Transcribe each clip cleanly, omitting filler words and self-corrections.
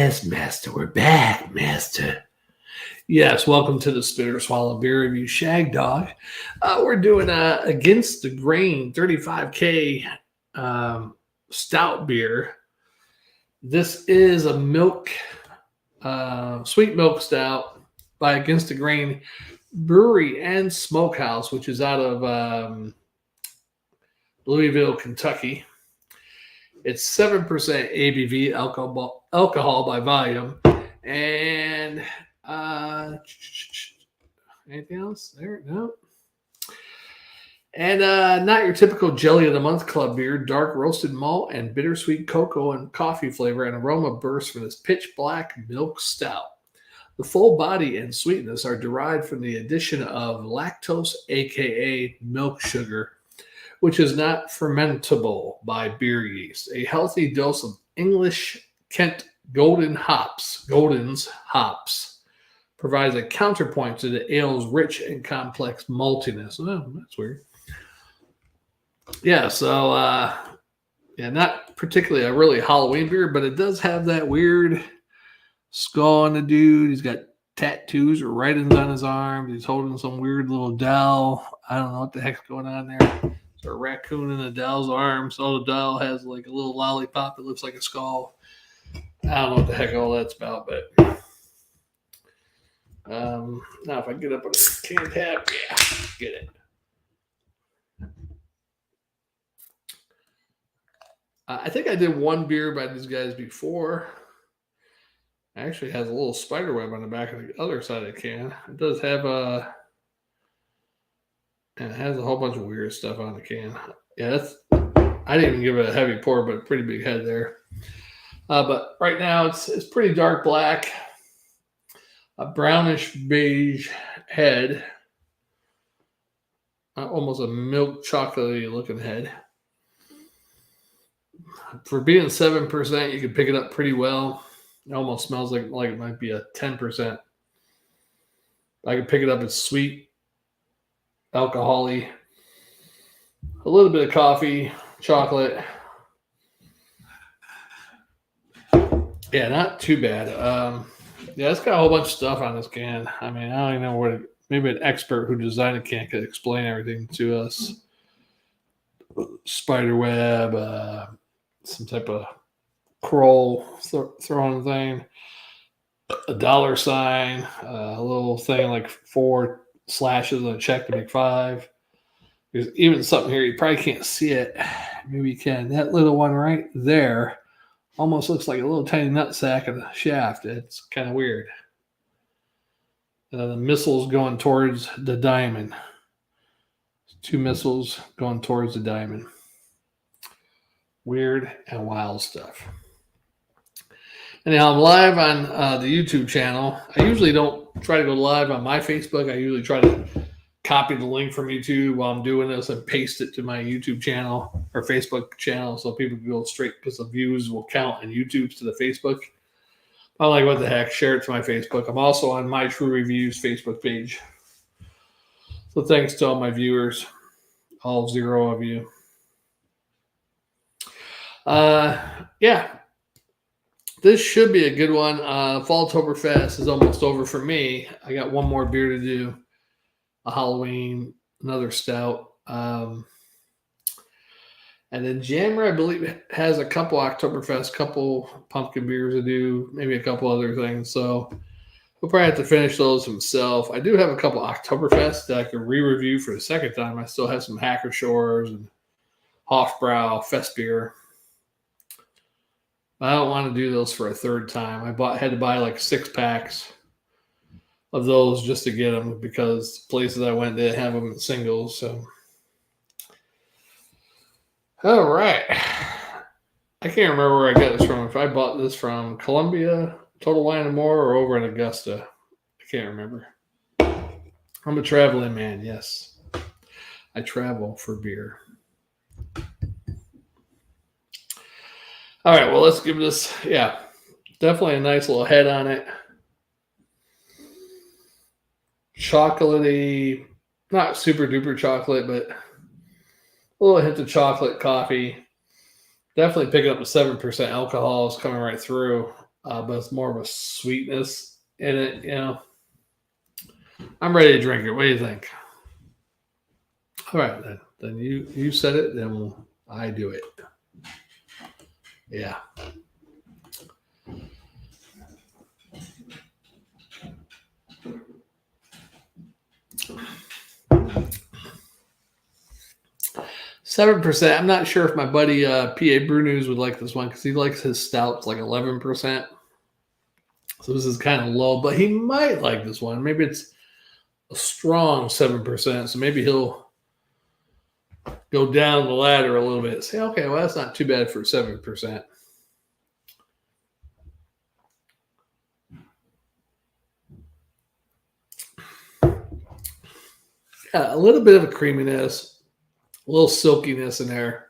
Yes, master, we're back, master. Yes, welcome to the Spitter Swallow Beer Review Shag Dog. We're doing Against the Grain 35K stout beer. This is a sweet milk stout by Against the Grain Brewery and Smokehouse, which is out of Louisville, Kentucky. It's 7% ABV alcohol by volume. And anything else there? No. And not your typical Jelly of the Month Club beer. Dark roasted malt and bittersweet cocoa and coffee flavor and aroma burst from this pitch black milk stout. The full body and sweetness are derived from the addition of lactose, aka milk sugar, which is not fermentable by beer yeast. A healthy dose of English Kent Golden's hops provides a counterpoint to the ale's rich and complex maltiness. Oh, that's weird. Yeah, so not particularly a really Halloween beer, but it does have that weird skull on the dude. He's got tattoos or writings on his arms. He's holding some weird little doll. I don't know what the heck's going on there. There's a raccoon in the doll's arms. So the doll has like a little lollipop that looks like a skull. I don't know what the heck all that's about, but now if I get up on the can tap, yeah, get it. I think I did one beer by these guys before. It actually has a little spider web on the back of the other side of the can. It does have and it has a whole bunch of weird stuff on the can. Yeah, I didn't even give it a heavy pour, but a pretty big head there. But right now it's pretty dark black, a brownish beige head, almost a milk chocolatey looking head. For being 7%, you can pick it up pretty well. It almost smells like it might be a 10%. I can pick it up. It's sweet, alcohol-y, a little bit of coffee, chocolate. Yeah, not too bad. Yeah, it's got a whole bunch of stuff on this can. I mean, I don't even know what. Maybe an expert who designed a can could explain everything to us. Spider web, some type of scroll throwing thing, a dollar sign, a little thing like 4 slashes on a check to make 5. There's even something here. You probably can't see it. Maybe you can. That little one right there almost looks like a little tiny nutsack of the shaft. It's kind of weird. The missiles going towards the diamond. 2 missiles going towards the diamond. Weird and wild stuff. Anyhow, I'm live on the YouTube channel. I usually don't try to go live on my Facebook. I usually try to copy the link from YouTube while I'm doing this and paste it to my YouTube channel or Facebook channel so people can go straight because the views will count and YouTube's to the Facebook. I'm like, what the heck? Share it to my Facebook. I'm also on My True Reviews Facebook page. So thanks to all my viewers, all 0 of you. Yeah, this should be a good one. Falltoberfest is almost over for me. I got one more beer to do. A Halloween, another stout. And then Jammer, I believe, has a couple Oktoberfest, couple pumpkin beers to do, maybe a couple other things. So he'll probably have to finish those himself. I do have a couple Oktoberfest that I could re-review for the second time. I still have some Hacker Shores and Hofbrau Fest beer. I don't want to do those for a third time. Had to buy like 6 packs of those just to get them because places I went didn't have them in singles. So, all right. I can't remember where I got this from. If I bought this from Columbia, Total Wine and More, or over in Augusta. I can't remember. I'm a traveling man, yes. I travel for beer. All right, well, let's give this, definitely a nice little head on it. Chocolatey, not super duper chocolate, but a little hint of chocolate, coffee. Definitely picking up the 7% alcohol is coming right through. but it's more of a sweetness in it. You know, I'm ready to drink it. What do you think? All right, then you said it. Then I do it. Yeah. 7%. I'm not sure if my buddy PA Brew News would like this one because he likes his stouts like 11%. So this is kind of low, but he might like this one. Maybe it's a strong 7%. So maybe he'll go down the ladder a little bit. Say, okay, well, that's not too bad for 7%. Yeah, a little bit of a creaminess, a little silkiness in there.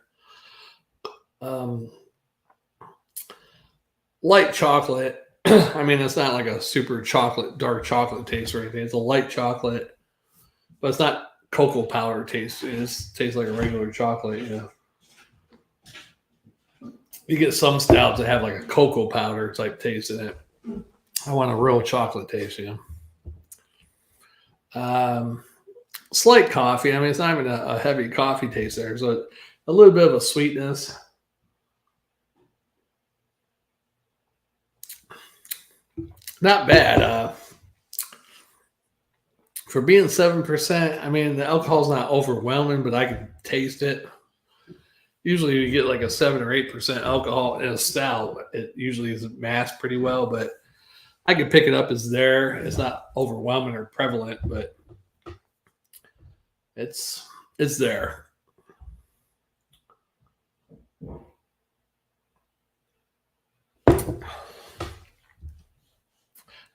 Light chocolate. I mean, it's not like a super dark chocolate taste or anything. It's a light chocolate, but it's not cocoa powder taste. It just tastes like a regular chocolate. You know, you get some stouts that have like a cocoa powder type taste in it. I want a real chocolate taste. You know, slight coffee. I mean, it's not even a heavy coffee taste there. So a little bit of a sweetness. Not bad. For being 7%, I mean, the alcohol's not overwhelming, but I can taste it. Usually you get like a 7 or 8% alcohol in a stout. It usually is masked pretty well, but I can pick it up as there. It's not overwhelming or prevalent, but it's there.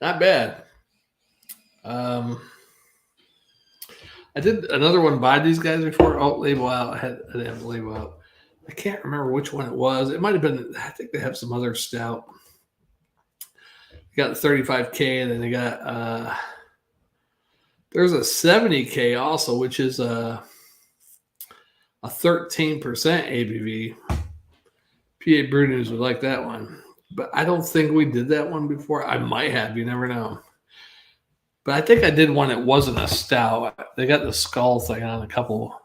Not bad. I did another one by these guys before. Oh, label out. I didn't have the label out. I can't remember which one it was. It might have been. I think they have some other stout. You got the 35K, and then they got. There's a 70K also, which is a 13% ABV. PA Brew News would like that one, but I don't think we did that one before. I might have. You never know. But I think I did one. It wasn't a stout. They got the skull thing on a couple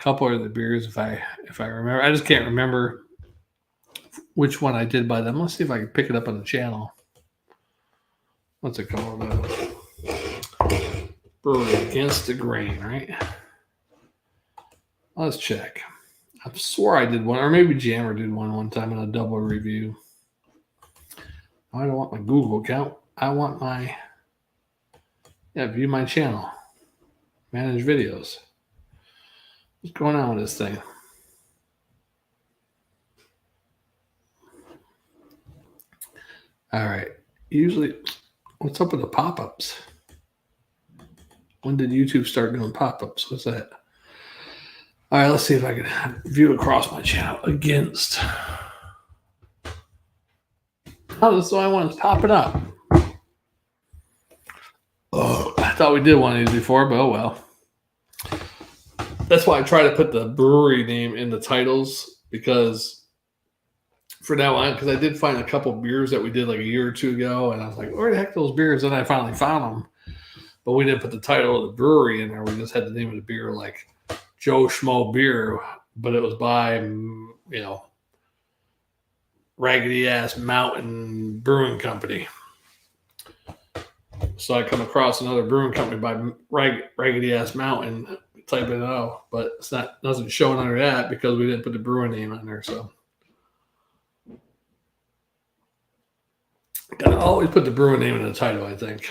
of the beers, if I remember. I just can't remember which one I did by them. Let's see if I can pick it up on the channel. What's it called? Brewery Against the Grain, right? Let's check. I swore I did one, or maybe Jammer did one time in a double review. I don't want my Google account. I want my view my channel. Manage videos. What's going on with this thing? All right. Usually, what's up with the pop-ups? When did YouTube start doing pop-ups? What's that? All right, let's see if I can view across my channel against. Oh, this is the only one that's popping up. Oh, I thought we did one of these before, but oh well. That's why I try to put the brewery name in the titles, because for now on, because I did find a couple beers that we did like a year or two ago, and I was like, where the heck are those beers? And I finally found them, but we didn't put the title of the brewery in there. We just had the name of the beer, like Joe Schmo Beer, but it was by, Raggedy Ass Mountain Brewing Company. So I come across another brewing company by Raggedy Ass Mountain, type it out, but it's nothing showing under that because we didn't put the brewing name on there. So gotta always put the brewing name in the title, I think.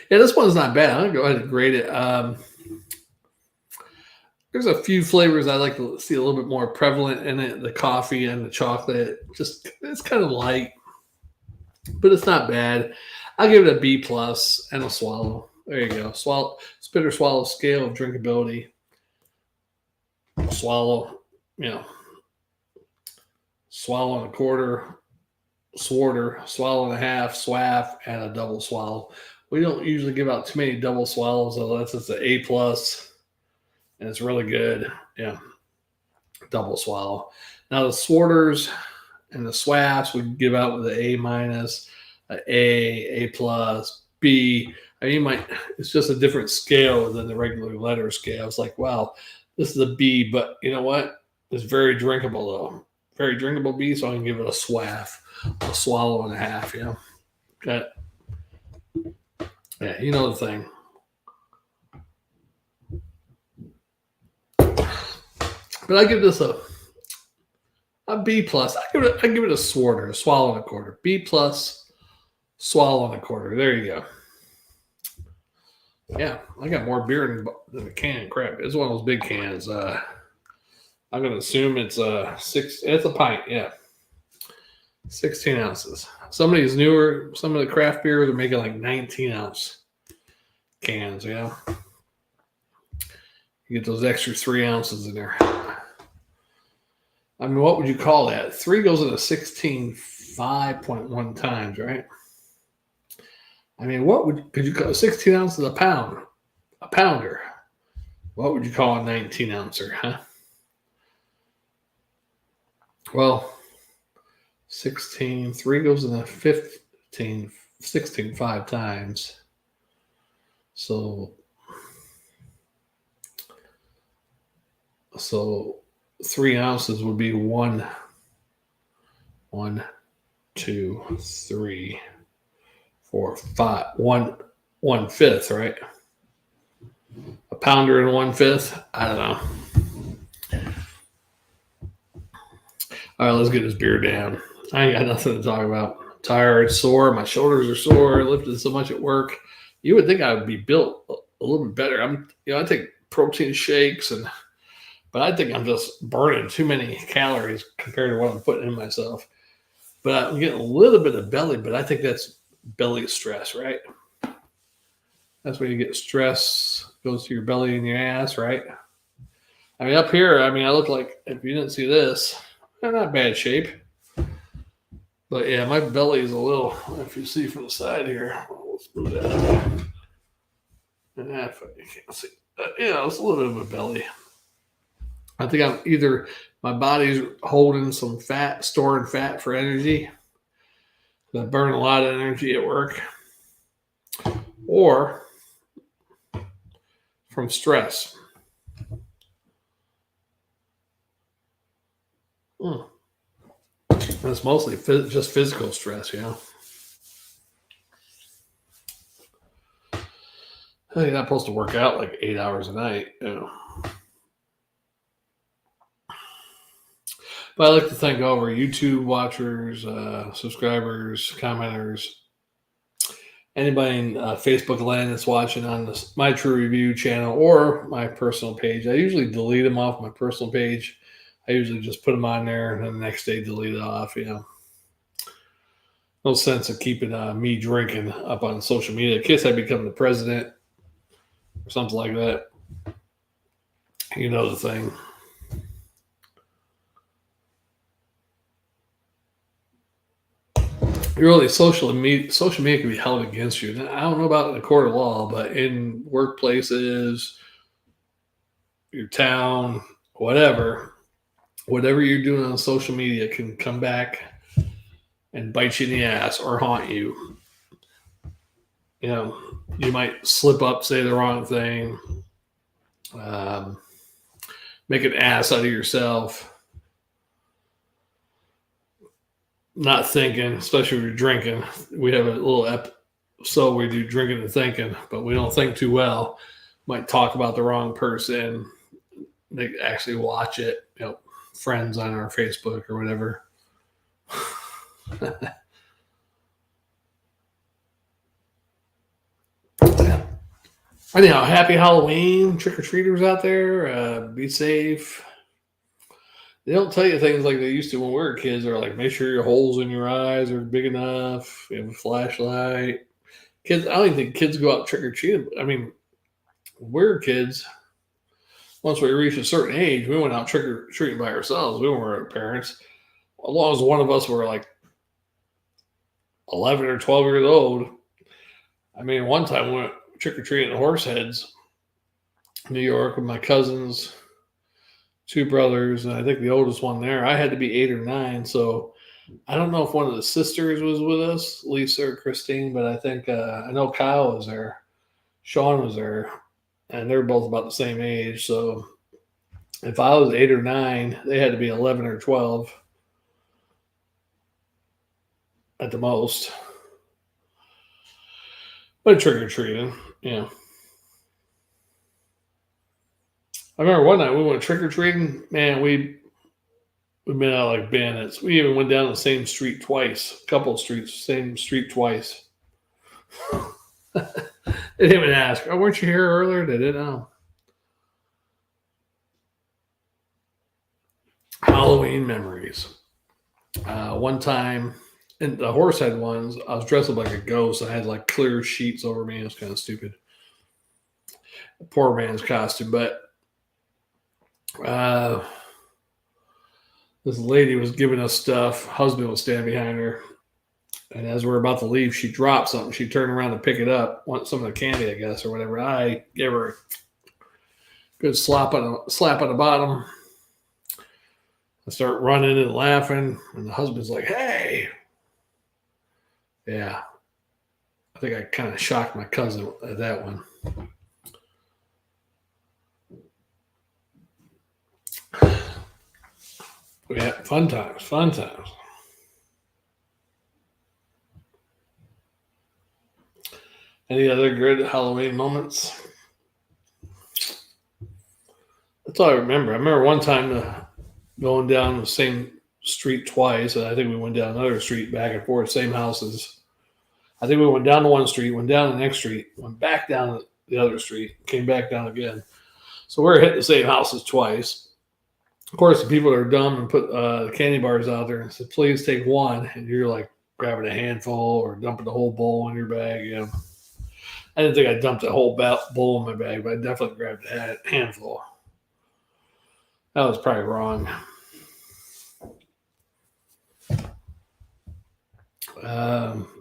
Yeah, this one's not bad. I'm gonna go ahead and grade it. There's a few flavors I like to see a little bit more prevalent in it. The coffee and the chocolate. Just it's kind of light, but it's not bad. I'll give it a B+ and a swallow. There you go. Spit or swallow scale of drinkability. Swallow, swallow and a quarter, swarter, swallow and a half, swaff, and a double swallow. We don't usually give out too many double swallows, so that's just an A+, and it's really good. Yeah, double swallow. Now the swarters, And the SWAFs we give out with an A minus, A plus, B. I mean, it's just a different scale than the regular letter scale. It's like, wow, this is a B, but you know what? It's very drinkable though. Very drinkable B, so I can give it a SWAF, a swallow and a half. Got yeah, you know the thing. But I give this a B plus. I give it a swarter, a swallow and a quarter. B plus, swallow and a quarter. There you go. Yeah, I got more beer than a can. Crap, it's one of those big cans. I'm gonna assume it's six. It's a pint. Yeah, 16 ounces. Some of these newer, some of the craft beers are making like 19-ounce cans. Yeah, you get those extra 3 ounces in there. I mean, what would you call that? 3 goes into 16 5.1 times, right? I mean, could you call 16 ounces a pound? A pounder. What would you call a 19 ouncer, huh? Well, 16, 3 goes into 15, 16 5 times. So 3 ounces would be 1, 2, 3, 4, 5, 1/5, right? A pounder and 1/5. I don't know. All right, let's get this beer down. I ain't got nothing to talk about. I'm tired, sore. My shoulders are sore. I lifted so much at work. You would think I would be built a little bit better. I take protein shakes but I think I'm just burning too many calories compared to what I'm putting in myself. But I'm getting a little bit of belly, but I think that's belly stress, right? That's when you get stress, goes to your belly and your ass, right? I mean, up here, I look like, if you didn't see this, I'm not bad shape. But yeah, my belly is a little, if you see from the side here, let's move that up. And if you can't see, it's a little bit of a belly. I think I'm either my body's holding some fat, storing fat for energy. I burn a lot of energy at work, or from stress. It's mostly just physical stress, You're not supposed to work out like 8 hours a night, But I like to thank all of our YouTube watchers, subscribers, commenters, anybody in Facebook land that's watching on my True Review channel or my personal page. I usually delete them off my personal page. I usually just put them on there and then the next day delete it off, No sense of keeping me drinking up on social media in case I become the president or something like that. You know the thing. Really, social media can be held against you. Now, I don't know about in the court of law, but in workplaces, your town, whatever you're doing on social media can come back and bite you in the ass or haunt you. You might slip up, say the wrong thing, make an ass out of yourself. Not thinking, especially if you're drinking. We have a little episode where we do drinking and thinking, but we don't think too well. Might talk about the wrong person. They actually watch it, friends on our Facebook or whatever. Anyhow, happy Halloween, trick-or-treaters out there. Be safe. They don't tell you things like they used to when we were kids. They're like, make sure your holes in your eyes are big enough. You have a flashlight. Kids, I don't even think kids go out trick-or-treating. When we were kids, once we reached a certain age, we went out trick-or-treating by ourselves. We weren't our parents. As long as one of us were like 11 or 12 years old. One time we went trick-or-treating at Horseheads, New York, with my cousins, 2 brothers, and I think the oldest one there. I had to be 8 or 9, so I don't know if one of the sisters was with us, Lisa or Christine, but I think I know Kyle was there, Sean was there, and they're both about the same age. So if I was 8 or 9, they had to be 11 or 12 at the most. But trick or treating, yeah. I remember one night we went trick or treating. Man, we've been out like bandits. We even went down the same street twice, a couple of streets, same street twice. They didn't even ask. Oh, weren't you here earlier? They didn't know. Halloween memories. One time, in the Horsehead ones, I was dressed up like a ghost. I had like clear sheets over me. It was kind of stupid. Poor man's costume, but uh, this lady was giving us stuff. Husband was standing behind her, and as we're about to leave, she dropped something. She turned around to pick it up, want some of the candy, I guess, or whatever. I gave her a good slap on the bottom. I start running and laughing, and the husband's like, "Hey!" Yeah, I think I kind of shocked my cousin at that one. Yeah, fun times, fun times. Any other good Halloween moments? That's all I remember. I remember one time going down the same street twice, and I think we went down another street back and forth, same houses. I think we went down to one street, went down the next street, went back down the other street, came back down again. So we're hitting the same houses twice. Of course, the people are dumb and put the candy bars out there and said, "Please take one," and you're like grabbing a handful or dumping the whole bowl in your bag. You know, I didn't think I dumped a whole bowl in my bag, but I definitely grabbed a handful. That was probably wrong.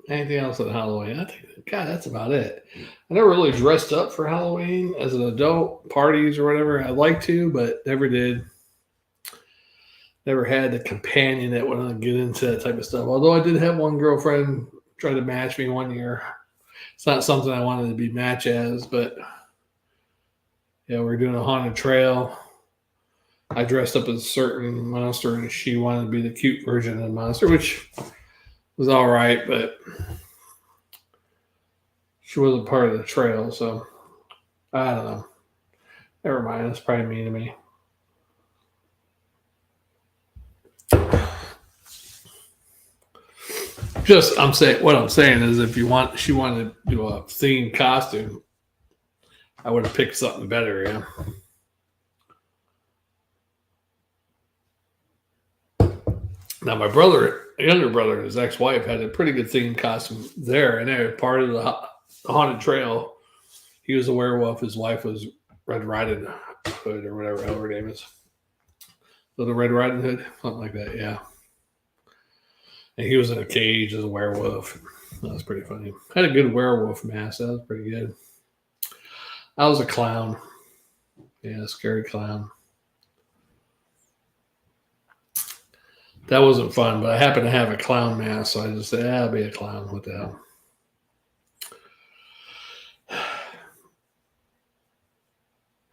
Anything else at Halloween? I think, God, that's about it. I never really dressed up for Halloween as an adult, parties or whatever. I'd like to, but never did. Never had a companion that would get into that type of stuff. Although I did have one girlfriend try to match me one year. It's not something I wanted to be match as, but yeah, we were doing a haunted trail. I dressed up as a certain monster, and she wanted to be the cute version of the monster, which was all right, but she wasn't part of the trail, so I don't know. Never mind. That's probably mean to me. Just I'm saying what I'm saying is if she wanted to do a themed costume, I would have picked something better, yeah. Now my younger brother and his ex-wife had a pretty good themed costume there, and they were part of the haunted trail. He was a werewolf. His wife was Red Riding Hood or whatever her name is. Little Red Riding Hood, something like that, yeah. And he was in a cage as a werewolf. That was pretty funny. Had a good werewolf mask. That was pretty good. I was a clown. Yeah, a scary clown. That wasn't fun, but I happened to have a clown mask, so I just said, I'll be a clown. What the hell?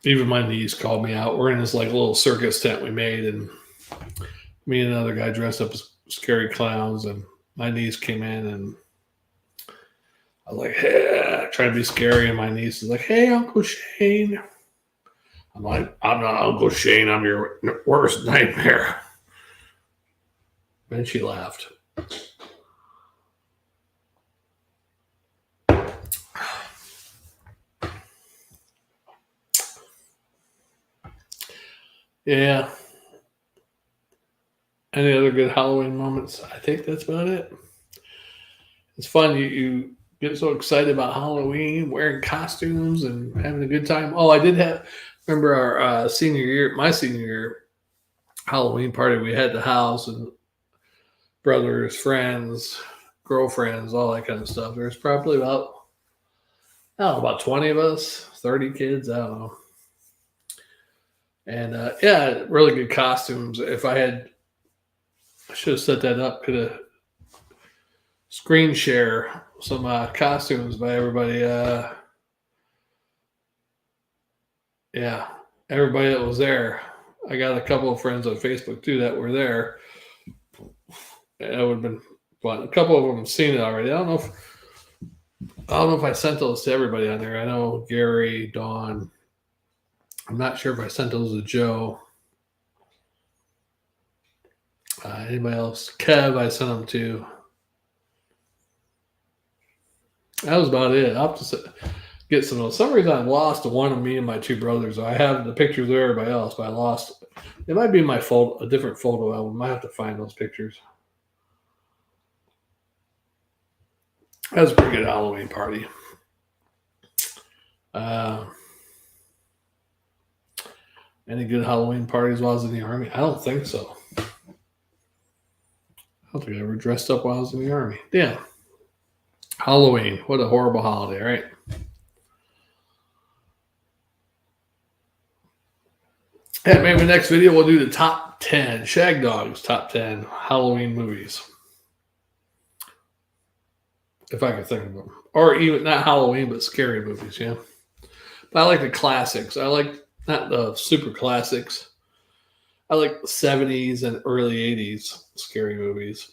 Even my niece called me out. We're in this like little circus tent we made, and me and another guy dressed up as scary clowns, and my niece came in, and I was like, hey, trying to be scary, and my niece is like, "Hey, Uncle Shane." I'm like, "I'm not Uncle Shane. I'm your worst nightmare." And she laughed. Yeah. Any other good Halloween moments? I think that's about it. It's fun. You get so excited about Halloween, wearing costumes and having a good time. Oh, I did have. Remember our senior year, my senior year Halloween party. We had the house and brothers, friends, girlfriends, all that kind of stuff. There's probably I don't know, about 20 of us, 30 kids. I don't know. And yeah, really good costumes. If I I should have set that up. Could have screen share some costumes by everybody. Yeah, everybody that was there. I got a couple of friends on Facebook too that were there. That would have been fun. A couple of them have seen it already. I don't know if I sent those to everybody on there. I know Gary, Dawn. I'm not sure if I sent those to Joe. Anybody else? Kev, I sent them to. That was about it. I'll have to get some of those. For some reason, I lost one of me and my two brothers. I have the pictures of everybody else, but I lost. It might be in my a different photo album. I might have to find those pictures. That was a pretty good Halloween party. Any good Halloween parties while I was in the Army? I don't think so. I don't think I ever dressed up while I was in the Army. Damn. Halloween. What a horrible holiday, right? Yeah, maybe the next video we'll do the top 10 Shag Dog's top 10 Halloween movies. If I could think of them. Or even not Halloween, but scary movies, yeah. But I like the classics. I like not the super classics. I like the 70s and early 80s scary movies.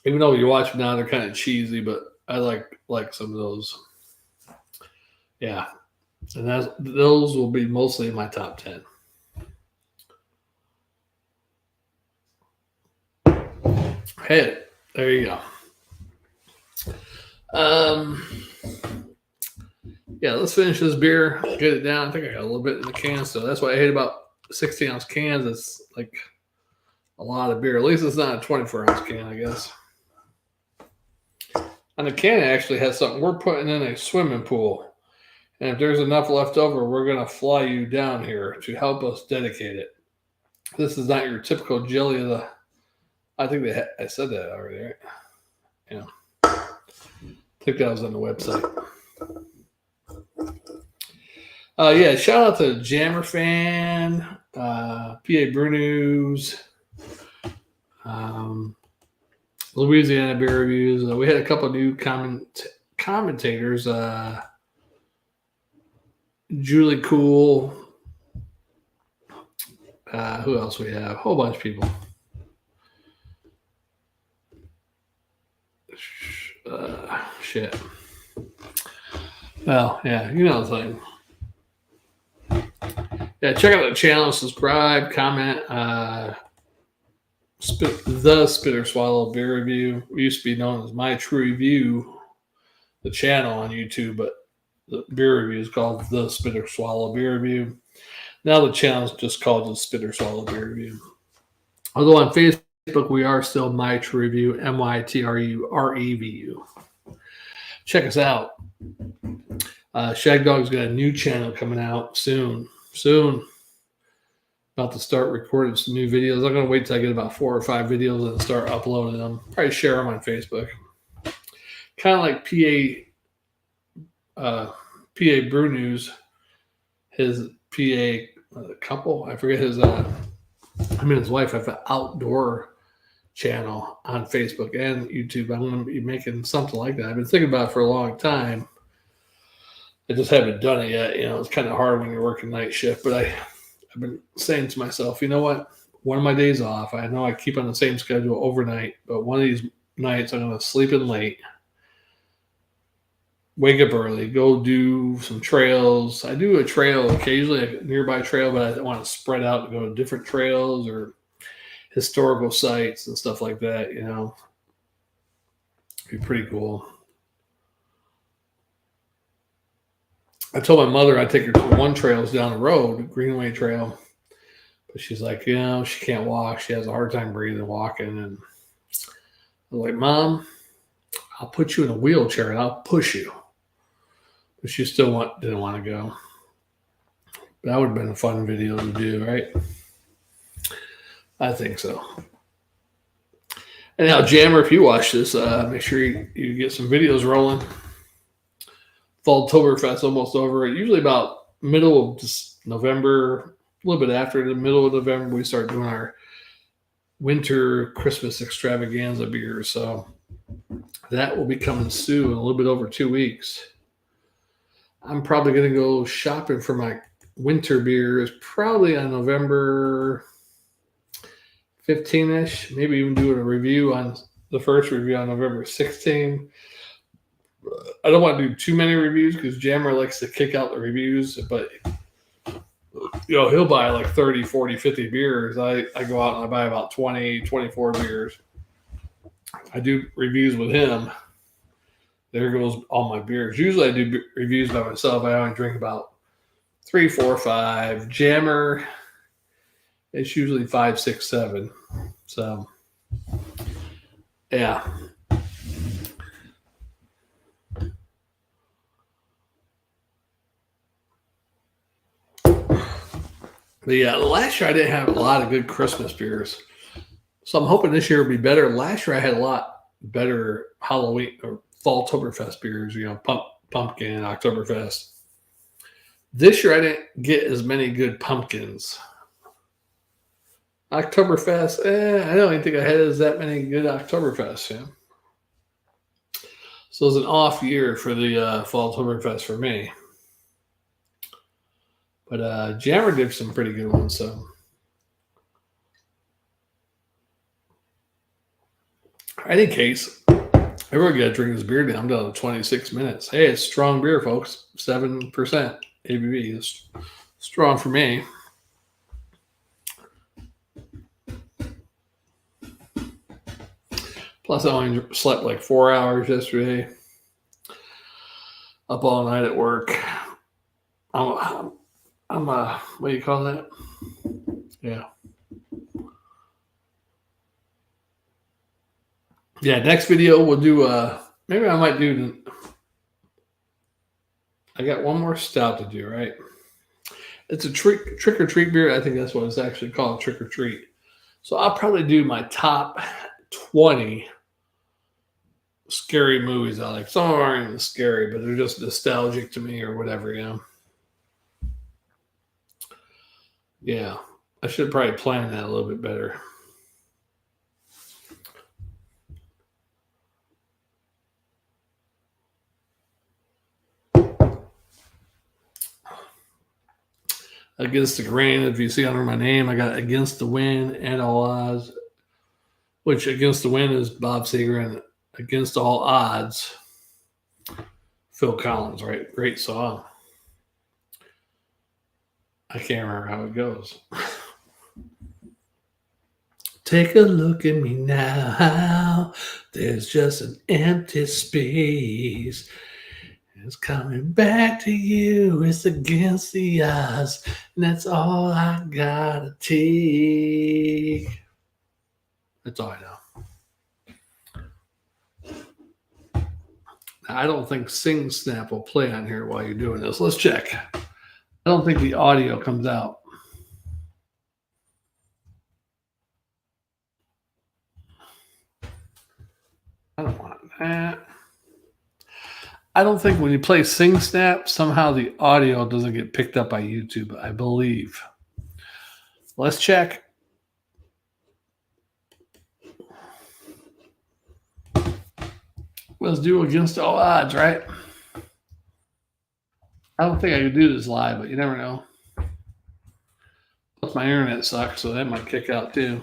Even though you watch them now, they're kind of cheesy, but I like some of those. Yeah. And those will be mostly in my top 10. Hey, there you go. Yeah, let's finish this beer, get it down. I think I got a little bit in the can, so that's why I hate about 16-ounce cans. It's like a lot of beer. At least it's not a 24-ounce can, I guess. And the can actually has something. We're putting in a swimming pool, and if there's enough left over, we're going to fly you down here to help us dedicate it. This is not your typical jelly of the. I think I said that already, right? Yeah. I think that was on the website. Yeah, shout out to Jammer Fan, PA Brew News, Louisiana Beer Reviews. We had a couple of new commentators. Julie Cool. Who else we have? A whole bunch of people. Shit. Well, yeah, you know the thing. Yeah, check out the channel, subscribe, comment. The Spitter Swallow Beer Review. We used to be known as My True Review, the channel on YouTube, but the beer review is called The Spitter Swallow Beer Review. Now the channel is just called The Spitter Swallow Beer Review. Although on Facebook, we are still My True Review, MyTruRevu. Check us out. Shag Dog's got a new channel coming out soon. About to start recording some new videos. I'm going to wait till I get about 4 or 5 videos and start uploading them. Probably share them on Facebook. Kind of like PA Brew News. His PA couple, I forget his, his wife have an outdoor channel on Facebook and YouTube. I'm going to be making something like that. I've been thinking about it for a long time. I just haven't done it yet. You know, it's kind of hard when you're working night shift, but I've been saying to myself, you know what? One of my days off, I know I keep on the same schedule overnight, but one of these nights I'm going to sleep in late, wake up early, go do some trails. I do a trail occasionally, a nearby trail, but I want to spread out and go to different trails or historical sites and stuff like that, you know. It'd be pretty cool. I told my mother I'd take her to one trails down the road, Greenway Trail. But she's like, you know, she can't walk. She has a hard time breathing and walking. And I was like, Mom, I'll put you in a wheelchair and I'll push you. But she still didn't want to go. That would have been a fun video to do, right? I think so. And now, Jammer, if you watch this, make sure you get some videos rolling. Falltoberfest almost over. Usually about middle of November, a little bit after the middle of November, we start doing our winter Christmas extravaganza beers. So that will be coming soon, a little bit over 2 weeks. I'm probably going to go shopping for my winter beers probably on November 15-ish, maybe even doing a review on the first review on November 16. I don't want to do too many reviews because Jammer likes to kick out the reviews, but he'll buy like 30, 40, 50 beers. I go out and I buy about 20, 24 beers. I do reviews with him. There goes all my beers. Usually I do reviews by myself. I only drink about 3, 4, 5. Jammer, it's usually 5, 6, 7. So, yeah. But yeah, last year I didn't have a lot of good Christmas beers. So I'm hoping this year will be better. Last year I had a lot better Halloween or Falltoberfest beers, pumpkin, Oktoberfest. This year I didn't get as many good pumpkins. Oktoberfest, I don't even think I had that many good Oktoberfest. Yeah. So it was an off year for the Falltoberfest for me. But Jammer did some pretty good ones. So any case, everyone got to drink this beer down. I'm down to 26 minutes. Hey, it's strong beer, folks. 7% ABV is strong for me. Plus, I only slept like 4 hours yesterday. Up all night at work. I'm what do you call that? Yeah. Yeah, next video we'll do, maybe I might do, I got one more stout to do, right? It's a trick or treat beer. I think that's what it's actually called, trick or treat. So I'll probably do my top 20 scary movies I like. Some of them aren't even scary, but they're just nostalgic to me or whatever, Yeah, I should probably plan that a little bit better. Against the Grain, if you see under my name, I got Against the Wind and All Odds, which Against the Wind is Bob Seger, and Against All Odds, Phil Collins, right? Great song. I can't remember how it goes. Take a look at me now. There's just an empty space. It's coming back to you. It's against the odds. And that's all I gotta take. That's all I know. I don't think Sing Snap will play on here while you're doing this. Let's check. I don't think the audio comes out. I don't want that. I don't think when you play Sing Snap, somehow the audio doesn't get picked up by YouTube, I believe. Let's check. Let's do Against All Odds, right? I don't think I could do this live, but you never know. Plus, my internet sucks, so that might kick out too.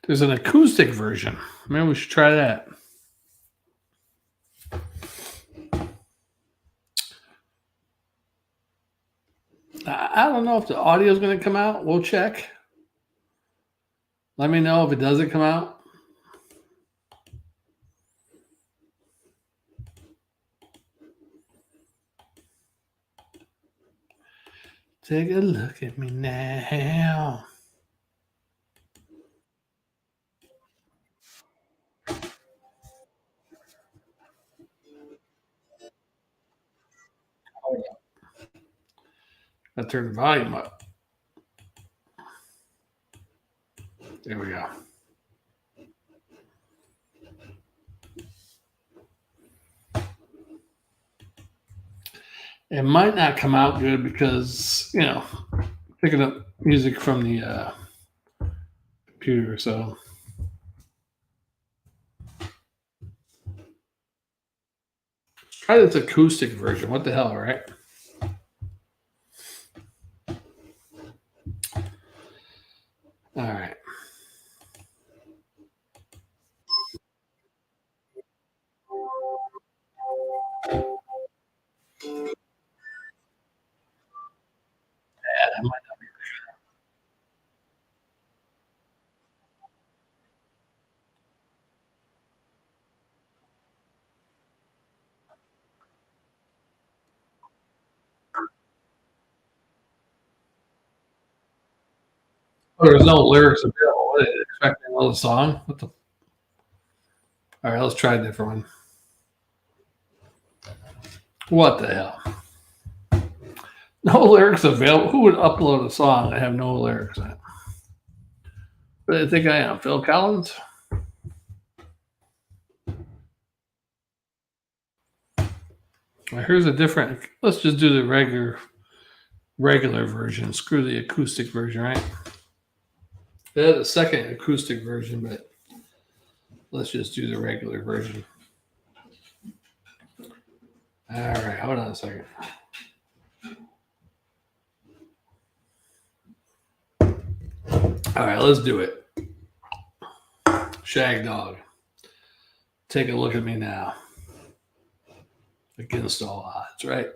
There's an acoustic version. Maybe we should try that. I don't know if the audio is going to come out. We'll check. Let me know if it doesn't come out. Take a look at me now. I turned the volume up. There we go. It might not come out good because, picking up music from the computer. So try this acoustic version. What the hell, right? All right. Oh, there's no lyrics available. What, expecting another song? What the? All right, let's try a different one. What the hell? No lyrics available. Who would upload a song that have no lyrics in it? What do you think I am, Phil Collins? Well, here's a different. Let's just do the regular version. Screw the acoustic version, right? They had a second acoustic version, but let's just do the regular version. All right, hold on a second. All right, let's do it. Shag Dog. Take a look at me now. Against all odds, right?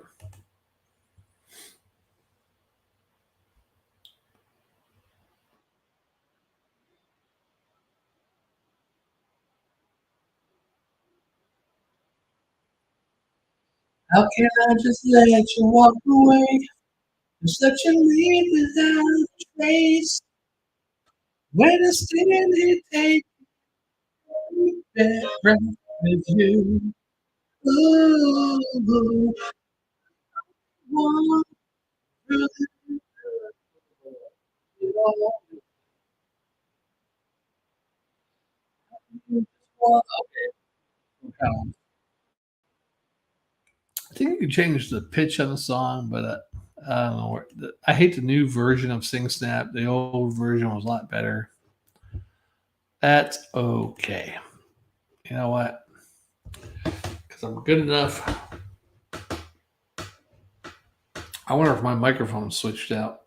How can I just let you walk away? Just let you leave without a trace. When I stand here, take that breath with you. Ooh, walk through it all. I think you can change the pitch on the song, but I don't know. I hate the new version of Sing Snap. The old version was a lot better. That's okay. You know what? Because I'm good enough. I wonder if my microphone switched out.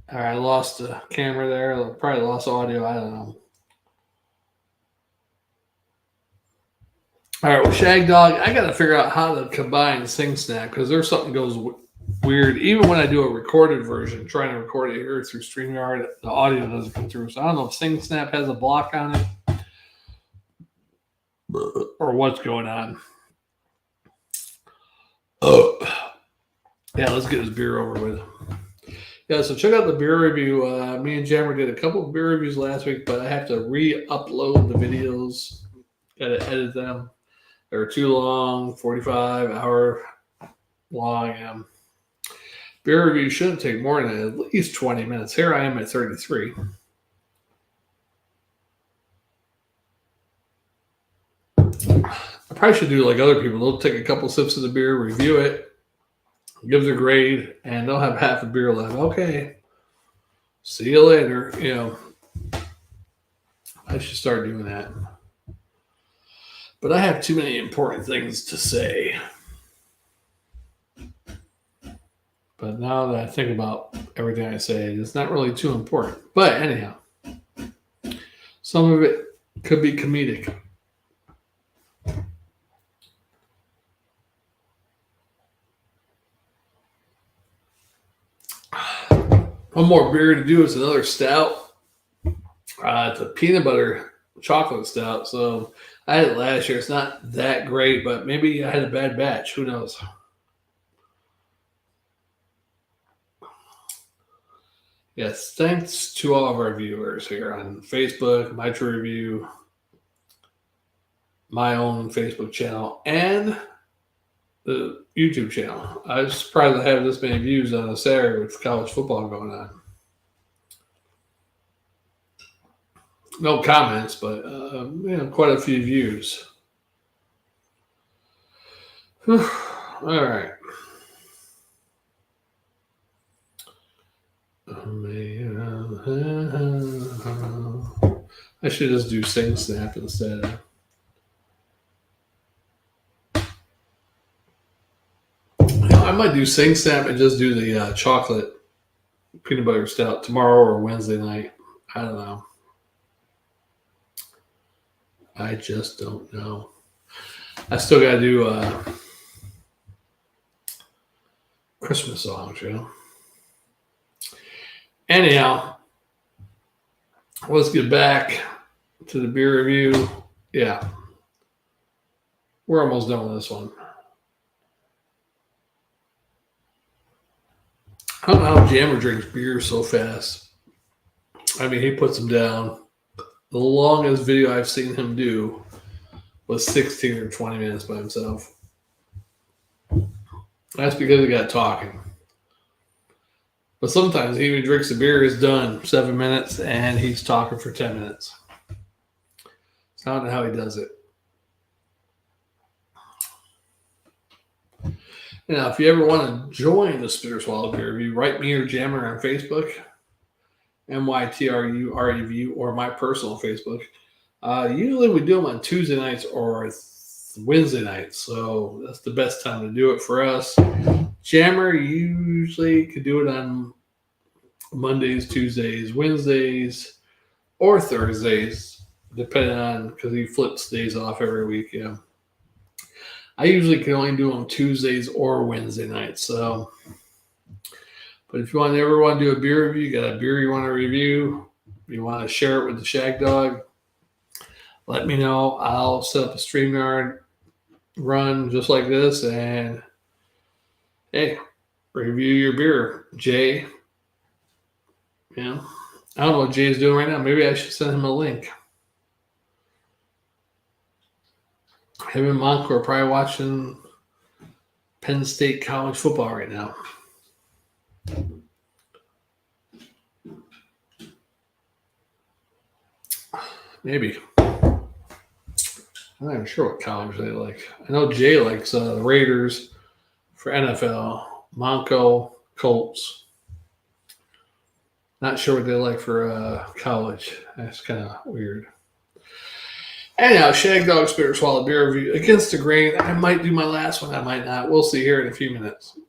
All right, I lost the camera there. I probably lost audio. I don't know. All right, well, Shag Dog, I got to figure out how to combine Sing Snap because there's something goes weird. Even when I do a recorded version, trying to record it here through StreamYard, the audio doesn't come through. So I don't know if Sing Snap has a block on it or what's going on. Oh, yeah, let's get this beer over with. Yeah, so check out the beer review. Me and Jammer did a couple of beer reviews last week, but I have to re-upload the videos. Got to edit them. They're too long, 45 hour long. Beer review shouldn't take more than at least 20 minutes. Here I am at 33. I probably should do like other people. They'll take a couple sips of the beer, review it, give it a grade, and they'll have half a beer left. Okay, see you later. You know, I should start doing that. But I have too many important things to say. But now that I think about everything I say, it's not really too important. But anyhow, some of it could be comedic. One more beer to do is another stout. It's a peanut butter chocolate stout. So I had it last year. It's not that great, but maybe I had a bad batch. Who knows? Yes, thanks to all of our viewers here on Facebook, My True Review, my own Facebook channel, and the YouTube channel. I was surprised I have this many views on a Saturday with college football going on. No comments, but quite a few views. All right. I should just do Sing Snap instead. I might do Sing Snap and just do the chocolate peanut butter stout tomorrow or Wednesday night. I don't know. I just don't know. I still got to do Christmas songs, Anyhow, let's get back to the beer review. Yeah. We're almost done with this one. I don't know how Jammer drinks beer so fast. I mean, he puts them down. The longest video I've seen him do was 16 or 20 minutes by himself. That's because he got talking. But sometimes he even drinks the beer, is done 7 minutes, and he's talking for 10 minutes. I don't know how he does it. Now, if you ever want to join the Spitter Swallow Beer Review, write me or Jammer on Facebook, MYTRUREView, or my personal Facebook. Usually we do them on Tuesday nights or Wednesday nights, so that's the best time to do it for us. Jammer usually could do it on Mondays, Tuesdays, Wednesdays, or Thursdays, depending on, because he flips days off every week. Yeah. I usually can only do them Tuesdays or Wednesday nights. So, but if you ever want to do a beer review, you got a beer you want to review, you want to share it with the Shag Dog, let me know. I'll set up a StreamYard run just like this, and hey, review your beer, Jay. Yeah, I don't know what Jay's doing right now. Maybe I should send him a link. Him and Monk are probably watching Penn State college football right now. Maybe. I'm not even sure what college they like. I know Jay likes the Raiders for NFL, Monco, Colts. Not sure what they like for college. That's kind of weird. Anyhow, Shag Dog Spitter Swallow Beer Review. Against the grain. I might do my last one. I might not. We'll see here in a few minutes.